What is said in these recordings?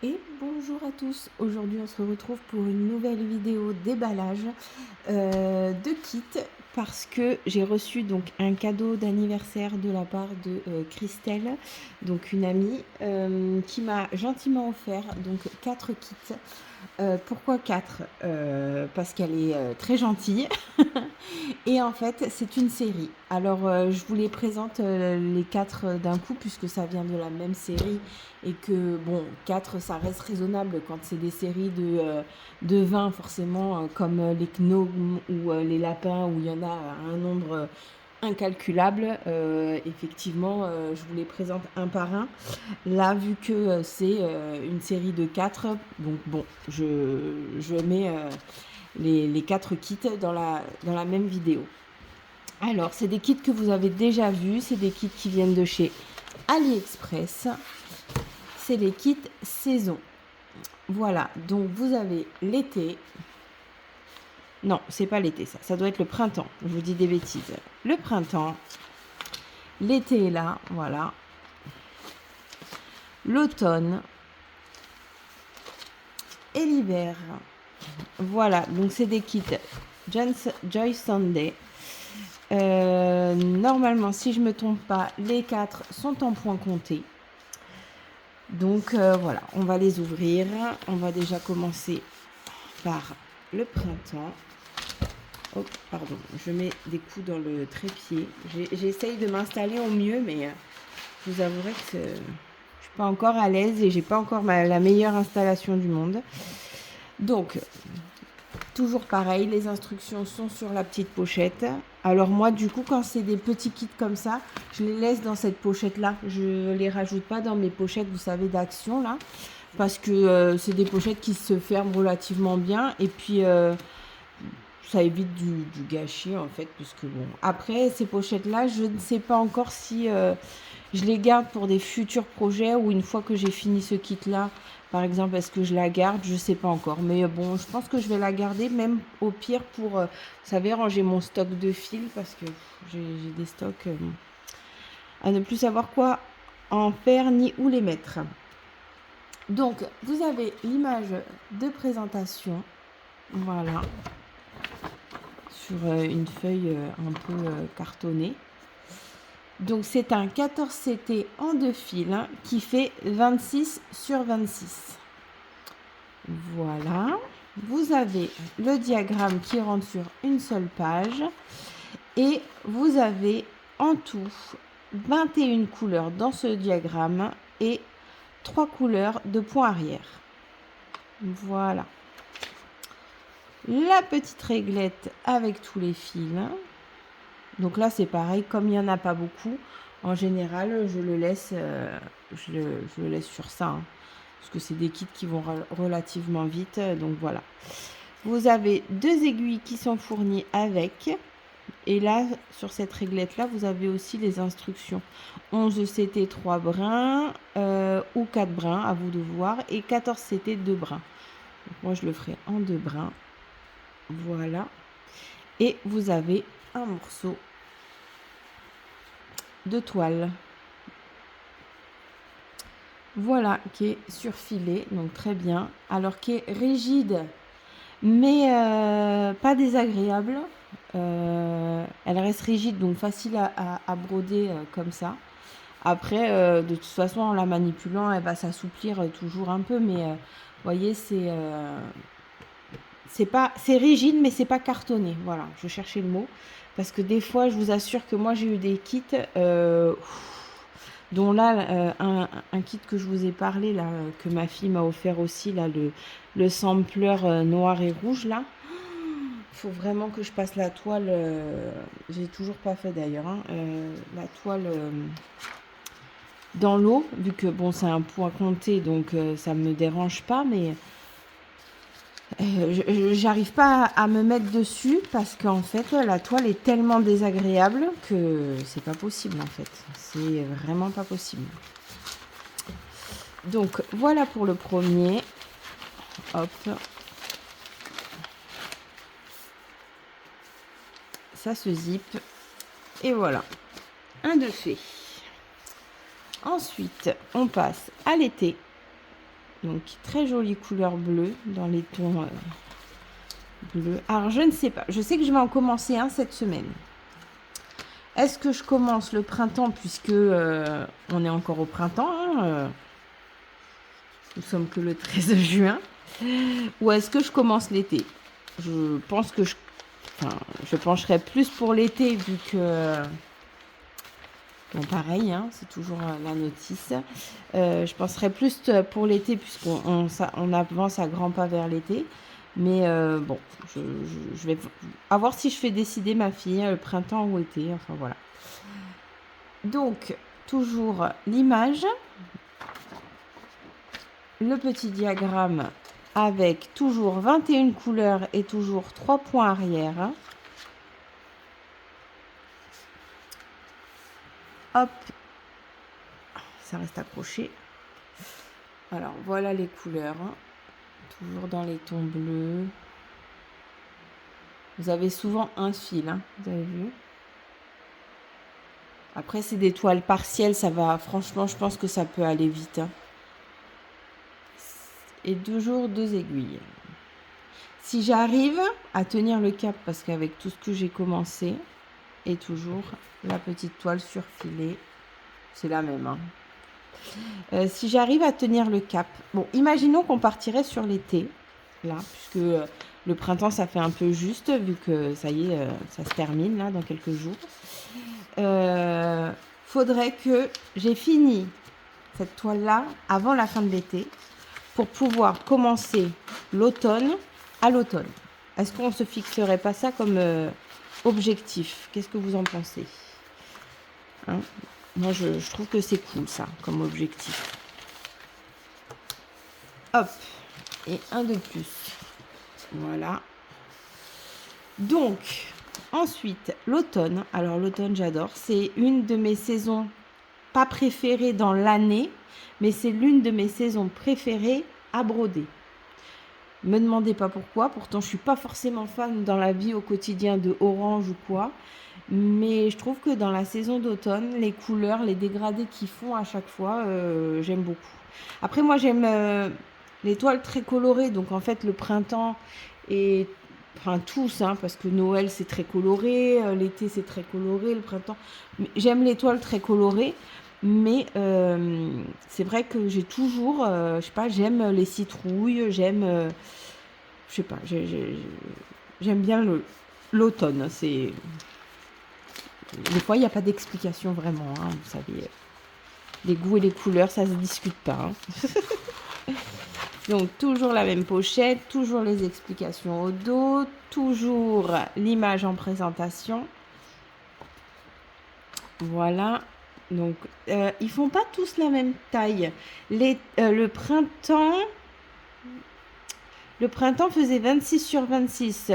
Et bonjour à tous, aujourd'hui on se retrouve pour une nouvelle vidéo déballage de kit parce que j'ai reçu donc un cadeau d'anniversaire de la part de Christelle, donc une amie qui m'a gentiment offert donc 4 kits. Pourquoi 4? Parce qu'elle est très gentille. Et en fait, c'est une série. Alors, je vous les présente les 4 d'un coup, puisque ça vient de la même série. Et que, bon, 4 ça reste raisonnable quand c'est des séries de 20, forcément, comme les gnomes ou les lapins, où il y en a un nombre incalculable. Effectivement, je vous les présente un par un. Là, vu que c'est une série de 4, donc bon, je mets les 4 kits dans la même vidéo. Alors, c'est des kits que vous avez déjà vus, c'est des kits qui viennent de chez AliExpress. C'est les kits saison. Voilà, donc vous avez l'été. Non, c'est pas l'été ça doit être le printemps. Je vous dis des bêtises. Le printemps, l'été est là, voilà. L'automne et l'hiver. Voilà, donc c'est des kits Joy Sunday. Normalement, si je me trompe pas, les 4 sont en points comptés. Donc voilà, on va les ouvrir. On va déjà commencer par le printemps. Oh, pardon, je mets des coups dans le trépied. J'essaye de m'installer au mieux, mais je vous avouerai que je suis pas encore à l'aise et j'ai pas encore la meilleure installation du monde. Donc, toujours pareil, les instructions sont sur la petite pochette. Alors moi, du coup, quand c'est des petits kits comme ça, je les laisse dans cette pochette-là. Je les rajoute pas dans mes pochettes, vous savez, d'action, là. Parce que c'est des pochettes qui se ferment relativement bien. Et puis, ça évite du gâchis, en fait. Puisque bon, après, ces pochettes-là, je ne sais pas encore si je les garde pour des futurs projets ou une fois que j'ai fini ce kit-là. Par exemple, est-ce que je la garde? Je sais pas encore. Mais bon, je pense que je vais la garder, même au pire pour, vous savez, ranger mon stock de fils parce que j'ai des stocks à ne plus savoir quoi en faire ni où les mettre. Donc, vous avez l'image de présentation, voilà, sur une feuille un peu cartonnée. Donc, c'est un 14 CT en 2 fils qui fait 26 sur 26. Voilà. Vous avez le diagramme qui rentre sur une seule page. Et vous avez en tout 21 couleurs dans ce diagramme et 3 couleurs de point arrière. Voilà. La petite réglette avec tous les fils. Donc là, c'est pareil, comme il n'y en a pas beaucoup, en général, je le laisse sur ça. Hein, parce que c'est des kits qui vont relativement vite. Donc voilà. Vous avez 2 aiguilles qui sont fournies avec. Et là, sur cette réglette-là, vous avez aussi les instructions. 11 CT 3 brins ou 4 brins, à vous de voir. Et 14 CT 2 brins. Donc moi, je le ferai en 2 brins. Voilà. Et vous avez un morceau de toile. Voilà, qui est surfilé, donc très bien. Alors, qui est rigide, mais pas désagréable. Elle reste rigide, donc facile à broder comme ça. Après, de toute façon, en la manipulant, elle va s'assouplir toujours un peu, mais voyez, c'est rigide, mais c'est pas cartonné. Voilà, je cherchais le mot. Parce que des fois, je vous assure que moi, j'ai eu des kits, dont là, un kit que je vous ai parlé, là, que ma fille m'a offert aussi, là, le sampler noir et rouge, là. Il faut vraiment que je passe la toile. J'ai toujours pas fait d'ailleurs. Hein, la toile dans l'eau, vu que bon, c'est un point compté, donc ça me dérange pas, mais j'arrive pas à me mettre dessus parce qu'en fait la toile est tellement désagréable que c'est pas possible en fait. C'est vraiment pas possible. Donc voilà pour le premier. Hop. Ça se zip. Et voilà. Un de fait. Ensuite, on passe à l'été. Donc, très jolie couleur bleue dans les tons bleus. Alors, je ne sais pas. Je sais que je vais en commencer un cette semaine. Est-ce que je commence le printemps puisque on est encore au printemps, hein, nous sommes que le 13 juin. Ou est-ce que je commence l'été? Je pense que je pencherai plus pour l'été vu que... Bon, pareil, hein, c'est toujours la notice. Je penserais plus pour l'été puisqu'on avance à grands pas vers l'été. Mais bon, je vais voir si je fais décider ma fille, le printemps ou été. Enfin, voilà. Donc, toujours l'image. Le petit diagramme avec toujours 21 couleurs et toujours 3 points arrière. Hop, ça reste accroché. Alors, voilà les couleurs. Toujours dans les tons bleus. Vous avez souvent un fil, hein, vous avez vu. Après, c'est des toiles partielles, ça va. Franchement, je pense que ça peut aller vite. Hein. Et toujours 2 aiguilles. Si j'arrive à tenir le cap, parce qu'avec tout ce que j'ai commencé, et toujours la petite toile surfilée, c'est la même. Hein. Si j'arrive à tenir le cap, bon, imaginons qu'on partirait sur l'été, là, puisque le printemps, ça fait un peu juste, vu que ça y est, ça se termine, là, dans quelques jours. Faudrait que j'ai fini cette toile-là avant la fin de l'été, pour pouvoir commencer l'automne à l'automne. Est-ce qu'on ne se fixerait pas ça comme objectif? Qu'est-ce que vous en pensez? Hein? Moi, je trouve que c'est cool, ça, comme objectif. Hop, et un de plus. Voilà. Donc, ensuite, l'automne. Alors, l'automne, j'adore. C'est une de mes saisons, pas préférées dans l'année, mais c'est l'une de mes saisons préférées à broder. Me demandez pas pourquoi, pourtant je suis pas forcément fan dans la vie au quotidien de orange ou quoi, mais je trouve que dans la saison d'automne, les couleurs, les dégradés qu'ils font à chaque fois, j'aime beaucoup. Après moi j'aime les toiles très colorées, donc en fait le printemps et enfin tous, hein, parce que Noël c'est très coloré, l'été c'est très coloré, le printemps. J'aime les toiles très colorées. Mais c'est vrai que j'ai toujours, je sais pas, j'aime les citrouilles, j'aime, je sais pas, j'aime bien l'automne. C'est des fois il n'y a pas d'explication vraiment, hein, vous savez, les goûts et les couleurs ça se discute pas. Hein. Donc toujours la même pochette, toujours les explications au dos, toujours l'image en présentation. Voilà. Donc, ils font pas tous la même taille. Le printemps faisait 26 sur 26.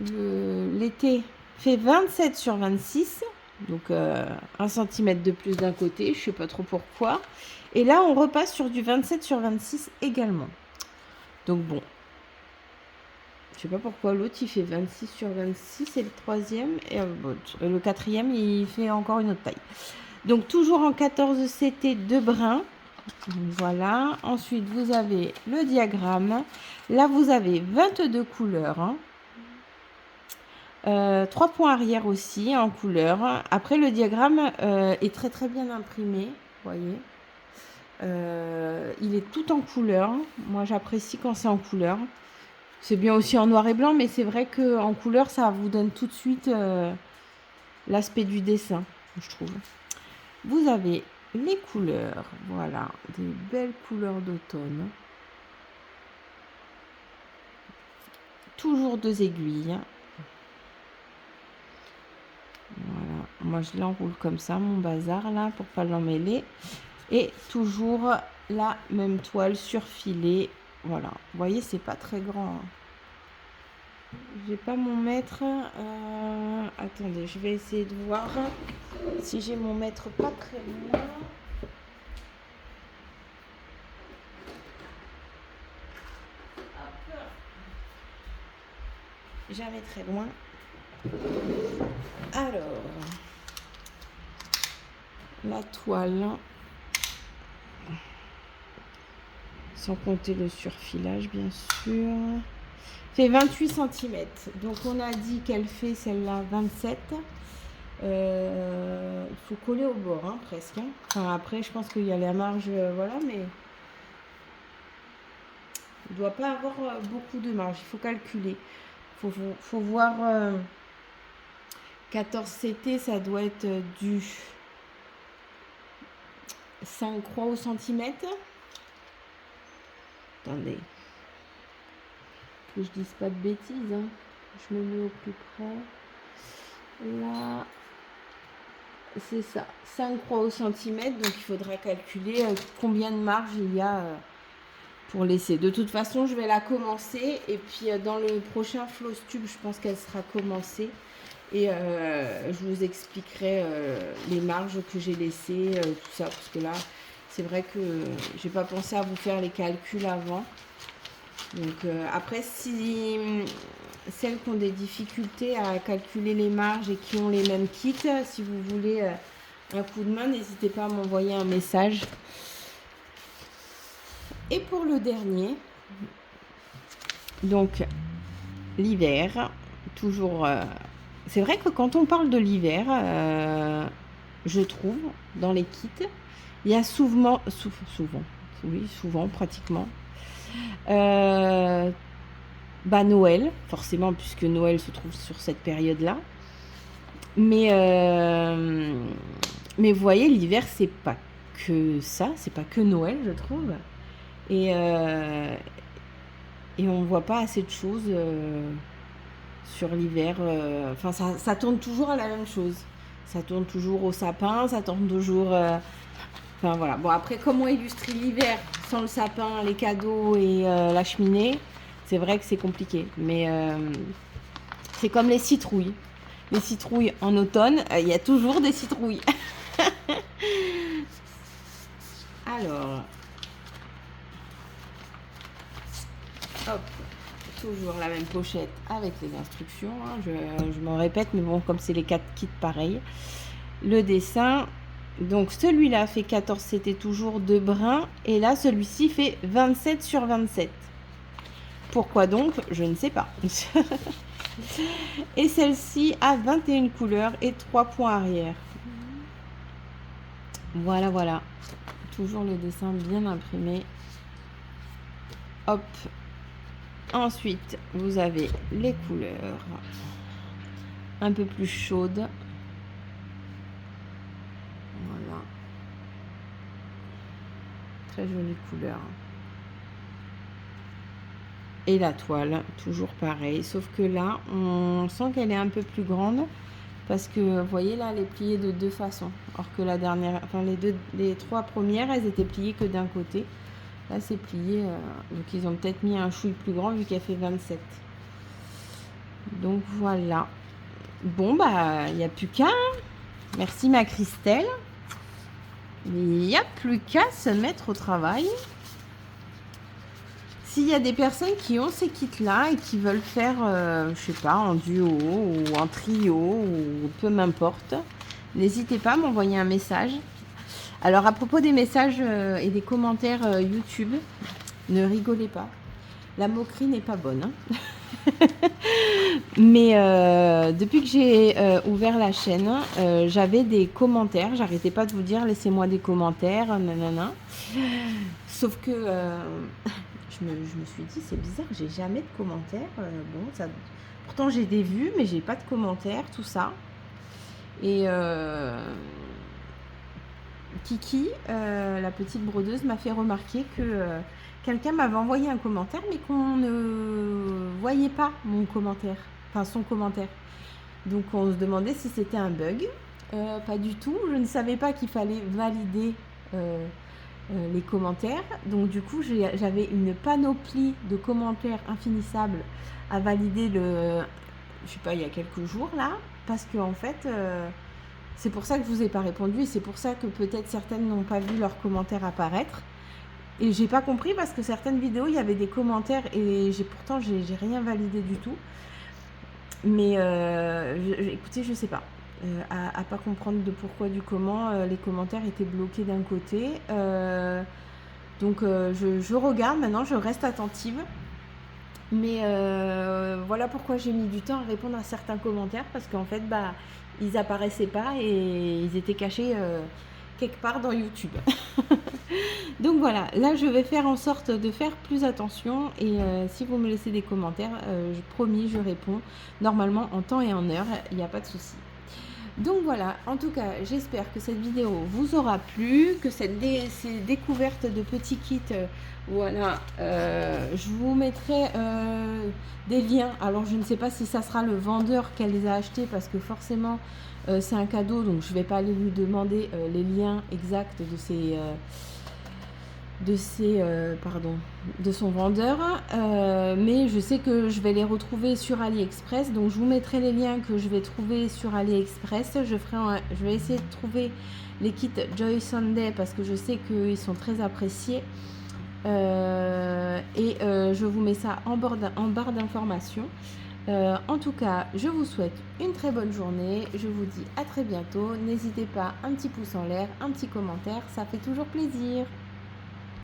L'été fait 27 sur 26. Donc, 1 cm de plus d'un côté. Je sais pas trop pourquoi. Et là, on repasse sur du 27 sur 26 également. Donc, bon. Je sais pas pourquoi l'autre il fait 26 sur 26 et le troisième et le quatrième il fait encore une autre taille. Donc toujours en 14 CT de brun. Voilà. Ensuite vous avez le diagramme. Là vous avez 22 couleurs. Hein. 3 points arrière aussi en couleur. Après le diagramme est très très bien imprimé. Vous voyez. Il est tout en couleur. Moi j'apprécie quand c'est en couleur. C'est bien aussi en noir et blanc, mais c'est vrai qu'en couleur, ça vous donne tout de suite l'aspect du dessin, je trouve. Vous avez les couleurs, voilà, des belles couleurs d'automne. Toujours 2 aiguilles. Voilà, moi je l'enroule comme ça, mon bazar là, pour pas l'emmêler. Et toujours la même toile surfilée. Voilà, vous voyez, c'est pas très grand. Hein. J'ai pas mon mètre. Attendez, je vais essayer de voir si j'ai mon mètre pas très loin. Hop. Jamais très loin. Alors, la toile. sans compter le surfilage bien sûr. Fait 28 cm. Donc on a dit qu'elle fait celle-là 27. Il faut coller au bord hein, presque. Hein. Enfin, après je pense qu'il y a la marge, voilà, mais il ne doit pas avoir beaucoup de marge. Il faut calculer. Faut voir 14 CT, ça doit être du 5 croix au centimètre. Attendez. Que je dise pas de bêtises. Hein. Je me mets au plus près. Là, c'est ça. 5 croix au centimètre. Donc, il faudra calculer combien de marge il y a pour laisser. De toute façon, je vais la commencer. Et puis, dans le prochain floss tube, je pense qu'elle sera commencée. Et je vous expliquerai les marges que j'ai laissées, tout ça. Parce que là, c'est vrai que j'ai pas pensé à vous faire les calculs avant. Donc après, si celles qui ont des difficultés à calculer les marges et qui ont les mêmes kits, si vous voulez un coup de main, n'hésitez pas à m'envoyer un message. Et pour le dernier, donc l'hiver, toujours... c'est vrai que quand on parle de l'hiver, je trouve, dans les kits, il y a souvent, pratiquement, Noël, forcément, puisque Noël se trouve sur cette période-là. Mais vous voyez, l'hiver, c'est pas que ça, c'est pas que Noël, je trouve. Et on voit pas assez de choses sur l'hiver. Enfin, ça tourne toujours à la même chose. Ça tourne toujours au sapin, ça tourne toujours... Enfin voilà. Bon après, comment illustrer l'hiver sans le sapin, les cadeaux et la cheminée, c'est vrai que c'est compliqué. Mais c'est comme les citrouilles. Les citrouilles en automne, il y a toujours des citrouilles. Alors, hop, toujours la même pochette avec les instructions. Hein. Je m'en répète, mais bon, comme c'est les 4 kits pareil. Le dessin. Donc celui-là fait 14, c'était toujours de brun. Et là, celui-ci fait 27 sur 27. Pourquoi donc? Je ne sais pas. Et celle-ci a 21 couleurs et 3 points arrière. Voilà, voilà. Toujours le dessin bien imprimé. Hop. Ensuite, vous avez les couleurs. Un peu plus chaudes. Voilà. Très jolie couleur. Et la toile, toujours pareil. Sauf que là, on sent qu'elle est un peu plus grande. Parce que, vous voyez, là, elle est pliée de 2 façons. Alors que la dernière, enfin, les 3 premières, elles étaient pliées que d'un côté. Là, c'est plié. Donc, ils ont peut-être mis un chouille plus grand vu qu'elle fait 27. Donc, voilà. Bon, bah, il n'y a plus qu'à. Hein. Merci, ma Christelle. Il n'y a plus qu'à se mettre au travail. S'il y a des personnes qui ont ces kits-là et qui veulent faire, je sais pas, en duo ou en trio ou peu m'importe, n'hésitez pas à m'envoyer un message. Alors, à propos des messages et des commentaires YouTube, ne rigolez pas. La moquerie n'est pas bonne. Hein. Mais depuis que j'ai ouvert la chaîne, j'avais des commentaires. J'arrêtais pas de vous dire, laissez-moi des commentaires, nanana. Sauf que... je me suis dit, c'est bizarre, j'ai jamais de commentaires. Bon, ça, pourtant j'ai des vues, mais j'ai pas de commentaires, tout ça. Et Kiki, la petite brodeuse, m'a fait remarquer que quelqu'un m'avait envoyé un commentaire, mais qu'on ne voyait pas mon commentaire, enfin son commentaire. Donc on se demandait si c'était un bug. Pas du tout, je ne savais pas qu'il fallait valider les commentaires. Donc du coup, j'avais une panoplie de commentaires infinissables à valider je sais pas, il y a quelques jours là, parce que en fait, c'est pour ça que je vous ai pas répondu et c'est pour ça que peut-être certaines n'ont pas vu leurs commentaires apparaître. Et j'ai pas compris parce que certaines vidéos, il y avait des commentaires et pourtant j'ai rien validé du tout. Mais écoutez, je sais pas. À pas comprendre de pourquoi du comment les commentaires étaient bloqués d'un côté. Donc je regarde maintenant, je reste attentive. Mais voilà pourquoi j'ai mis du temps à répondre à certains commentaires, parce qu'en fait, bah, ils apparaissaient pas et ils étaient cachés quelque part dans YouTube. Donc voilà, là je vais faire en sorte de faire plus attention et si vous me laissez des commentaires, promis, je réponds normalement en temps et en heure, il n'y a pas de souci. Donc voilà, en tout cas, j'espère que cette vidéo vous aura plu, que ces découvertes de petits kits, voilà, je vous mettrai des liens. Alors je ne sais pas si ça sera le vendeur qu'elle les a achetés, parce que forcément c'est un cadeau, donc je ne vais pas aller lui demander les liens exacts de son vendeur, mais je sais que je vais les retrouver sur AliExpress, donc je vous mettrai les liens que je vais trouver sur AliExpress. Je vais essayer de trouver les kits Joy Sunday, parce que je sais qu'ils sont très appréciés, et je vous mets ça en barre d'informations. En tout cas, je vous souhaite une très bonne journée, je vous dis à très bientôt. N'hésitez pas, un petit pouce en l'air, un petit commentaire, ça fait toujours plaisir.